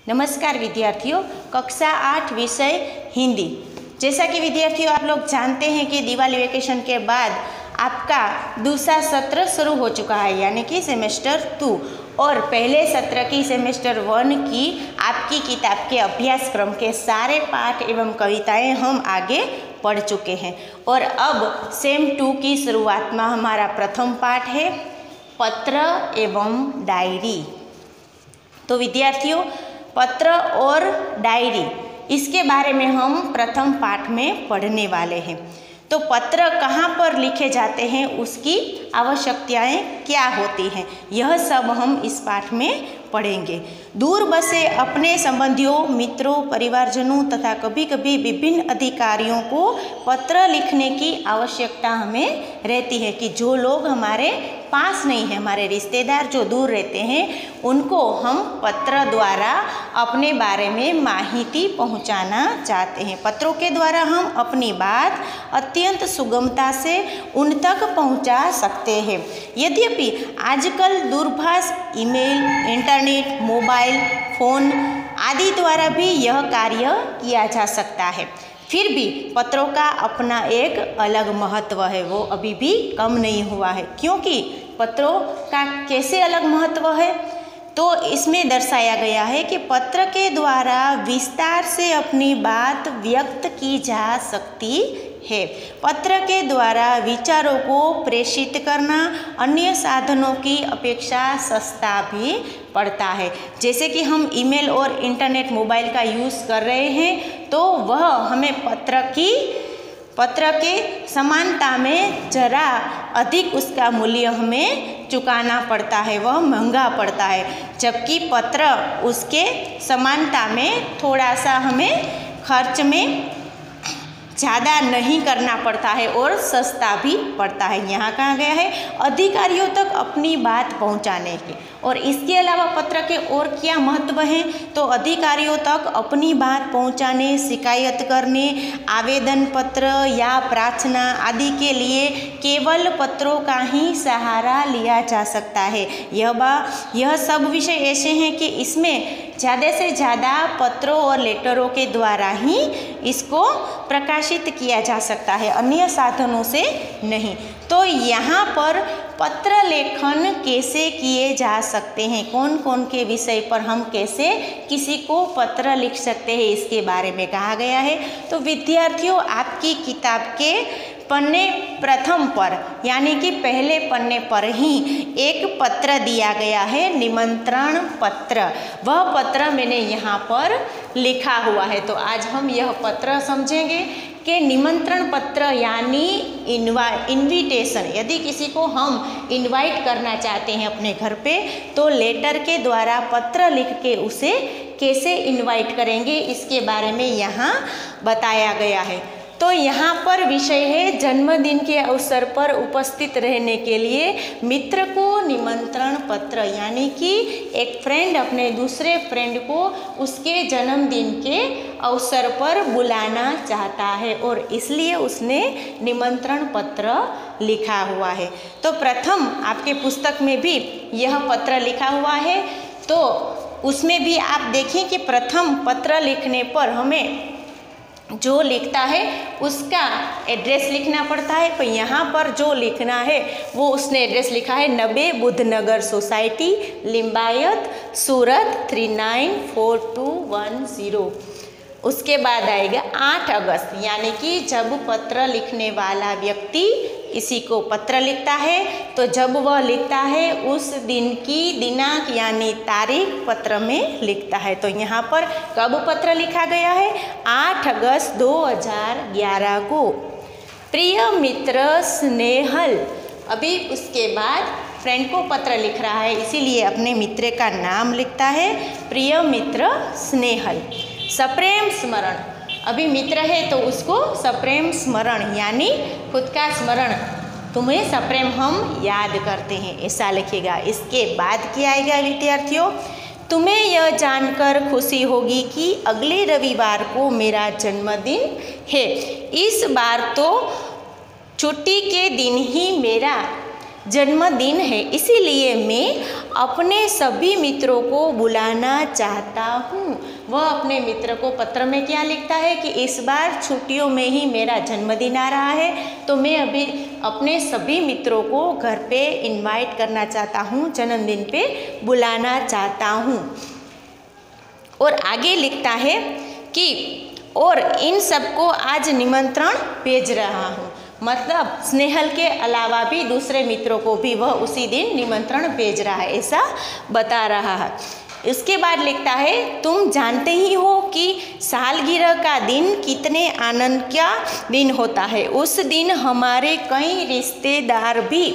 नमस्कार विद्यार्थियों, कक्षा 8 विषय हिंदी। जैसा कि विद्यार्थियों आप लोग जानते हैं कि दिवाली वेकेशन के बाद आपका दूसरा सत्र शुरू हो चुका है, यानी कि सेमेस्टर 2, और पहले सत्र की सेमेस्टर 1 की आपकी किताब के अभ्यासक्रम के सारे पाठ एवं कविताएं हम आगे पढ़ चुके हैं। और अब सेम 2 की शुरुआत में हमारा प्रथम पाठ है पत्र एवं डायरी। तो विद्यार्थियों, पत्र और डायरी, इसके बारे में हम प्रथम पाठ में पढ़ने वाले हैं। तो पत्र कहाँ पर लिखे जाते हैं, उसकी आवश्यकताएं क्या होती हैं, यह सब हम इस पाठ में पढ़ेंगे। दूर बसे अपने संबंधियों, मित्रों, परिवारजनों तथा कभी कभी विभिन्न अधिकारियों को पत्र लिखने की आवश्यकता हमें रहती है कि जो लोग हमारे पास नहीं है, हमारे रिश्तेदार जो दूर रहते हैं, उनको हम पत्र द्वारा अपने बारे में माहिती पहुंचाना चाहते हैं। पत्रों के द्वारा हम अपनी बात अत्यंत सुगमता से उन तक पहुंचा सकते हैं। यद्यपि आजकल दूरभाष, ईमेल, इंटरनेट, मोबाइल फोन आदि द्वारा भी यह कार्य किया जा सकता है, फिर भी पत्रों का अपना एक अलग महत्व है, वो अभी भी कम नहीं हुआ है। क्योंकि पत्रों का कैसे अलग महत्व है, तो इसमें दर्शाया गया है कि पत्र के द्वारा विस्तार से अपनी बात व्यक्त की जा सकती है। पत्र के द्वारा विचारों को प्रेषित करना अन्य साधनों की अपेक्षा सस्ता भी पड़ता है। जैसे कि हम ईमेल और इंटरनेट, मोबाइल का यूज़ कर रहे हैं, तो वह हमें पत्र के समानता में जरा अधिक उसका मूल्य हमें चुकाना पड़ता है, वह महंगा पड़ता है। जबकि पत्र उसके समानता में थोड़ा सा हमें खर्च में ज़्यादा नहीं करना पड़ता है और सस्ता भी पड़ता है। यहाँ कहा गया है अधिकारियों तक अपनी बात पहुँचाने के। और इसके अलावा पत्र के और क्या महत्व हैं, तो अधिकारियों तक अपनी बात पहुँचाने, शिकायत करने, आवेदन पत्र या प्रार्थना आदि के लिए केवल पत्रों का ही सहारा लिया जा सकता है। यह सब विषय ऐसे हैं कि इसमें ज़्यादा से ज़्यादा पत्रों और लेटरों के द्वारा ही इसको प्रकाशित किया जा सकता है, अन्य साधनों से नहीं। तो यहाँ पर पत्र लेखन कैसे किए जा सकते हैं, कौन कौन के विषय पर हम कैसे किसी को पत्र लिख सकते हैं, इसके बारे में कहा गया है। तो विद्यार्थियों, आपकी किताब के पन्ने प्रथम पर, यानी कि पहले पन्ने पर ही एक पत्र दिया गया है, निमंत्रण पत्र। वह पत्र मैंने यहाँ पर लिखा हुआ है। तो आज हम यह पत्र समझेंगे कि निमंत्रण पत्र यानी इनविटेशन। यदि किसी को हम इनवाइट करना चाहते हैं अपने घर पे, तो लेटर के द्वारा पत्र लिख के उसे कैसे इनवाइट करेंगे, इसके बारे में यहाँ बताया गया है। तो यहाँ पर विषय है जन्मदिन के अवसर पर उपस्थित रहने के लिए मित्र को निमंत्रण पत्र, यानी कि एक फ्रेंड अपने दूसरे फ्रेंड को उसके जन्मदिन के अवसर पर बुलाना चाहता है और इसलिए उसने निमंत्रण पत्र लिखा हुआ है। तो प्रथम आपके पुस्तक में भी यह पत्र लिखा हुआ है, तो उसमें भी आप देखें कि प्रथम पत्र लिखने पर हमें जो लिखता है उसका एड्रेस लिखना पड़ता है। तो यहाँ पर जो लिखना है वो उसने एड्रेस लिखा है 90 बुद्धनगर सोसाइटी, लिंबायत, सूरत 394210। उसके बाद आएगा 8 अगस्त, यानी कि जब पत्र लिखने वाला व्यक्ति इसी को पत्र लिखता है, तो जब वह लिखता है उस दिन की दिनांक यानी तारीख पत्र में लिखता है। तो यहाँ पर कब पत्र लिखा गया है, 8 अगस्त 2011 को। प्रिय मित्र स्नेहल, अभी उसके बाद फ्रेंड को पत्र लिख रहा है, इसीलिए अपने मित्र का नाम लिखता है प्रिय मित्र स्नेहल। सप्रेम स्मरण, अभी मित्र है तो उसको सप्रेम स्मरण यानी खुद का स्मरण, तुम्हें सप्रेम हम याद करते हैं, ऐसा लिखेगा। इसके बाद क्या आएगा विद्यार्थियों, तुम्हें यह जानकर खुशी होगी कि अगले रविवार को मेरा जन्मदिन है। इस बार तो छुट्टी के दिन ही मेरा जन्मदिन है, इसीलिए मैं अपने सभी मित्रों को बुलाना चाहता हूँ। वह अपने मित्र को पत्र में क्या लिखता है कि इस बार छुट्टियों में ही मेरा जन्मदिन आ रहा है, तो मैं अभी अपने सभी मित्रों को घर पे इनवाइट करना चाहता हूँ, जन्मदिन पे बुलाना चाहता हूँ। और आगे लिखता है कि और इन सबको आज निमंत्रण भेज रहा हूँ, मतलब स्नेहल के अलावा भी दूसरे मित्रों को भी वह उसी दिन निमंत्रण भेज रहा है, ऐसा बता रहा है। इसके बाद लिखता है तुम जानते ही हो कि सालगिरह का दिन कितने आनंद का दिन होता है। उस दिन हमारे कई रिश्तेदार भी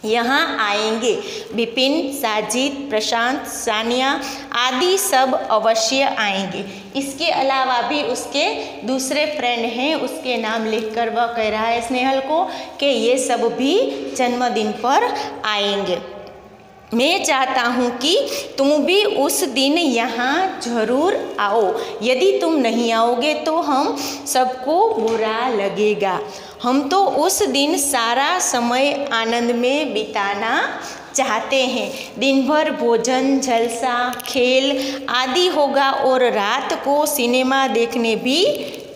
यहाँ आएंगे। विपिन, साजिद, प्रशांत, सानिया आदि सब अवश्य आएंगे। इसके अलावा भी उसके दूसरे फ्रेंड हैं, उसके नाम लिखकर वह कह रहा है स्नेहल को कि ये सब भी जन्मदिन पर आएंगे। मैं चाहता हूँ कि तुम भी उस दिन यहाँ ज़रूर आओ। यदि तुम नहीं आओगे तो हम सबको बुरा लगेगा। हम तो उस दिन सारा समय आनंद में बिताना चाहते हैं। दिन भर भोजन, जलसा, खेल आदि होगा और रात को सिनेमा देखने भी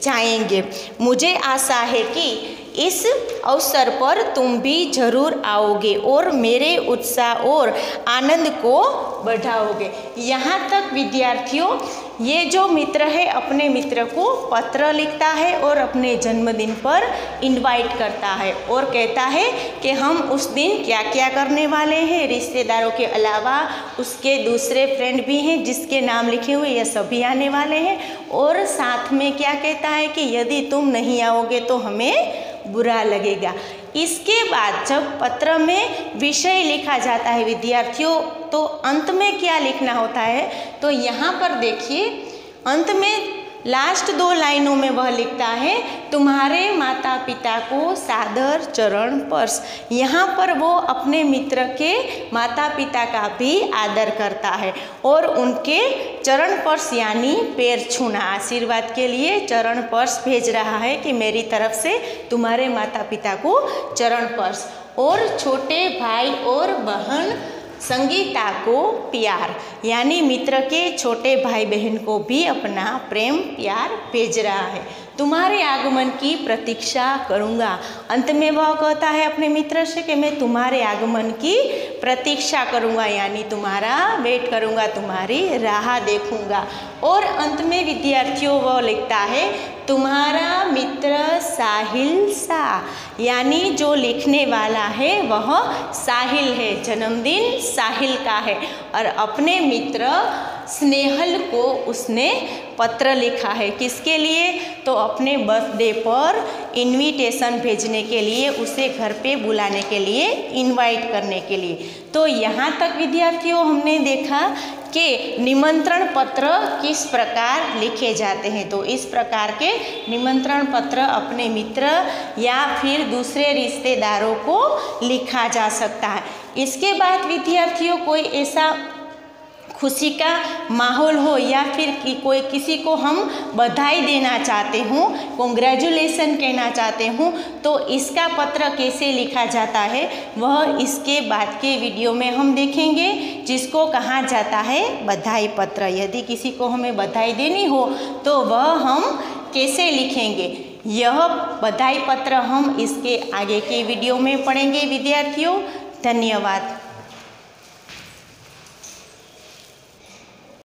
जाएंगे। मुझे आशा है कि इस अवसर पर तुम भी जरूर आओगे और मेरे उत्साह और आनंद को बढ़ाओगे। यहाँ तक विद्यार्थियों ये जो मित्र है अपने मित्र को पत्र लिखता है और अपने जन्मदिन पर इनवाइट करता है और कहता है कि हम उस दिन क्या क्या करने वाले हैं। रिश्तेदारों के अलावा उसके दूसरे फ्रेंड भी हैं जिसके नाम लिखे हुए, ये सभी आने वाले हैं। और साथ में क्या कहता है कि यदि तुम नहीं आओगे तो हमें बुरा लगेगा। इसके बाद जब पत्र में विषय लिखा जाता है विद्यार्थियों, तो अंत में क्या लिखना होता है, तो यहाँ पर देखिए अंत में लास्ट 2 लाइनों में वह लिखता है तुम्हारे माता पिता को सादर चरण स्पर्श। यहाँ पर वो अपने मित्र के माता पिता का भी आदर करता है और उनके चरण स्पर्श यानी पैर छूना, आशीर्वाद के लिए चरण स्पर्श भेज रहा है कि मेरी तरफ से तुम्हारे माता पिता को चरण स्पर्श। और छोटे भाई और बहन संगीता को प्यार, यानी मित्र के छोटे भाई बहन को भी अपना प्रेम प्यार भेज रहा है। तुम्हारे आगमन की प्रतीक्षा करूँगा। अंत में वह कहता है अपने मित्र से कि मैं तुम्हारे आगमन की प्रतीक्षा करूँगा, यानी तुम्हारा वेट करूँगा, तुम्हारी राह देखूँगा। और अंत में विद्यार्थियों वह लिखता है तुम्हारा मित्र साहिल शाह, यानी जो लिखने वाला है वह साहिल है, जन्मदिन साहिल का है। और अपने मित्र स्नेहल को उसने पत्र लिखा है, किसके लिए, तो अपने बर्थडे पर इनविटेशन भेजने के लिए, उसे घर पे बुलाने के लिए, इनवाइट करने के लिए। तो यहाँ तक विद्यार्थियों हमने देखा कि निमंत्रण पत्र किस प्रकार लिखे जाते हैं। तो इस प्रकार के निमंत्रण पत्र अपने मित्र या फिर दूसरे रिश्तेदारों को लिखा जा सकता है। इसके बाद विद्यार्थियों कोई ऐसा खुशी का माहौल हो या फिर कोई किसी को हम बधाई देना चाहते हों, कॉन्ग्रेचुलेसन कहना चाहते हों, तो इसका पत्र कैसे लिखा जाता है वह इसके बाद के वीडियो में हम देखेंगे, जिसको कहा जाता है बधाई पत्र। यदि किसी को हमें बधाई देनी हो तो वह हम कैसे लिखेंगे, यह बधाई पत्र हम इसके आगे के वीडियो में पढ़ेंगे विद्यार्थियों। धन्यवाद।